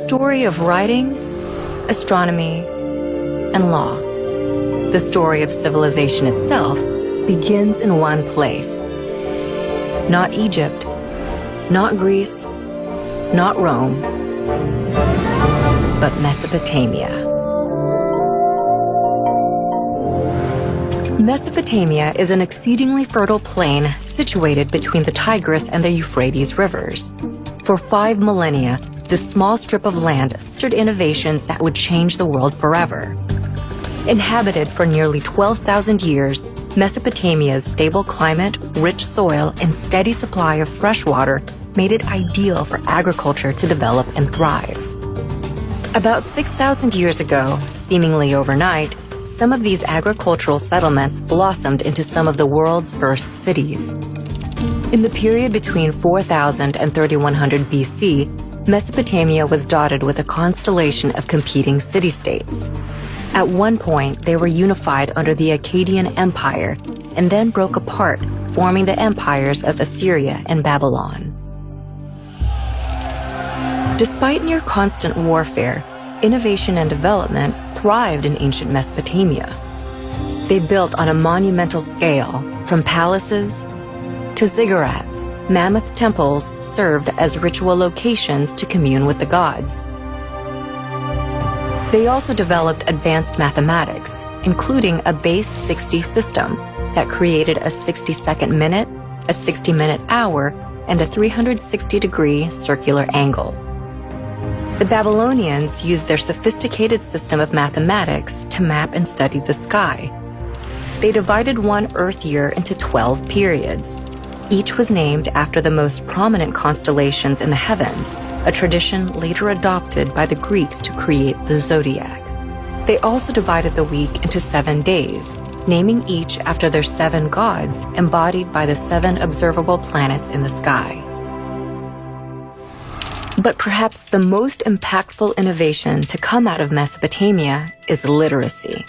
story of writing, astronomy, and law. The story of civilization itself begins in one place. Not Egypt, not Greece, not Rome, but Mesopotamia. Mesopotamia is an exceedingly fertile plain situated between the Tigris and the Euphrates rivers. For 5 millennia, this small strip of land stood innovations that would change the world forever. Inhabited for nearly 12,000 years, Mesopotamia's stable climate, rich soil, and steady supply of fresh water made it ideal for agriculture to develop and thrive. About 6,000 years ago, seemingly overnight, some of these agricultural settlements blossomed into some of the world's first cities. In the period between 4000 and 3100 BC, Mesopotamia was dotted with a constellation of competing city-states. At one point, they were unified under the Akkadian Empire and then broke apart, forming the empires of Assyria and Babylon. Despite near constant warfare, innovation and development thrived in ancient Mesopotamia. They built on a monumental scale, from palaces to ziggurats. Mammoth temples served as ritual locations to commune with the gods. They also developed advanced mathematics, including a base 60 system that created a 60-second minute, a 60-minute hour, and a 360-degree circular angle. The Babylonians used their sophisticated system of mathematics to map and study the sky. They divided one Earth year into 12 periods. Each was named after the most prominent constellations in the heavens, a tradition later adopted by the Greeks to create the zodiac. They also divided the week into 7 days, naming each after their 7 gods embodied by the 7 observable planets in the sky. But perhaps the most impactful innovation to come out of Mesopotamia is literacy.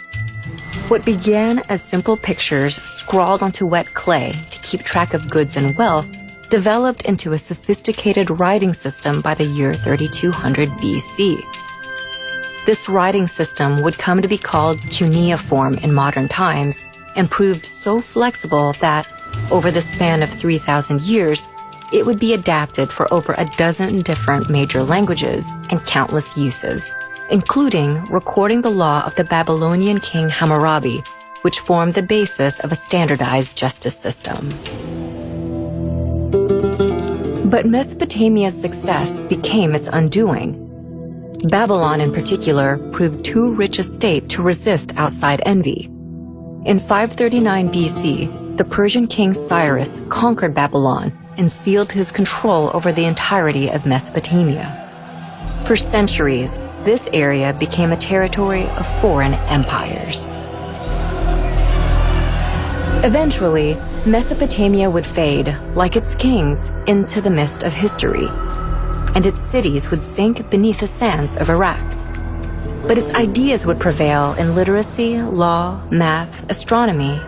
What began as simple pictures scrawled onto wet clay to keep track of goods and wealth developed into a sophisticated writing system by the year 3200 BC. This writing system would come to be called cuneiform in modern times and proved so flexible that, over the span of 3,000 years, it would be adapted for over a dozen different major languages and countless uses, including recording the law of the Babylonian king Hammurabi, which formed the basis of a standardized justice system. But Mesopotamia's success became its undoing. Babylon in particular proved too rich a state to resist outside envy. In 539 BC, the Persian king Cyrus conquered Babylon and sealed his control over the entirety of Mesopotamia. For centuries, this area became a territory of foreign empires. Eventually, Mesopotamia would fade, like its kings, into the mist of history, and its cities would sink beneath the sands of Iraq. But its ideas would prevail in literacy, law, math, astronomy,